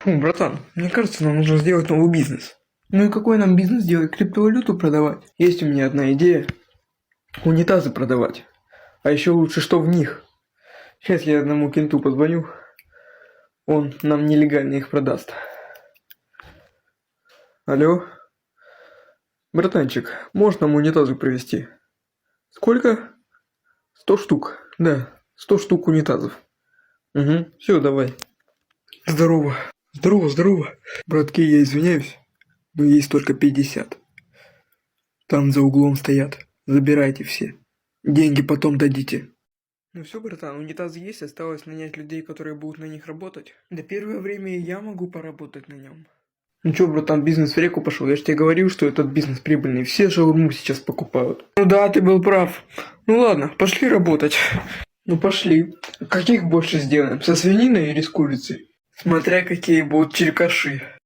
Фу, братан, мне кажется, нам нужно сделать новый бизнес. Ну и какой нам бизнес делать? Криптовалюту продавать? Есть у меня одна идея. Унитазы продавать. А еще лучше, что в них. Сейчас я одному кенту позвоню. Он нам нелегально их продаст. Алло? Братанчик, можешь нам унитазы привезти? Сколько? 100 штук. Да, 100 штук унитазов. Угу, все, давай. Здорово. Здорово. Братки, я извиняюсь, но есть только 50. Там за углом стоят. Забирайте все. Деньги потом дадите. Ну все, братан, унитаз есть, осталось нанять людей, которые будут на них работать. Да первое время и я могу поработать на нем. Ну чё, братан, бизнес в реку пошел. Я же тебе говорил, что этот бизнес прибыльный. Все шаурму сейчас покупают. Ну да, ты был прав. Ну ладно, пошли работать. Ну пошли. Каких больше сделаем? Со свининой или с курицей? Смотря какие будут черкаши.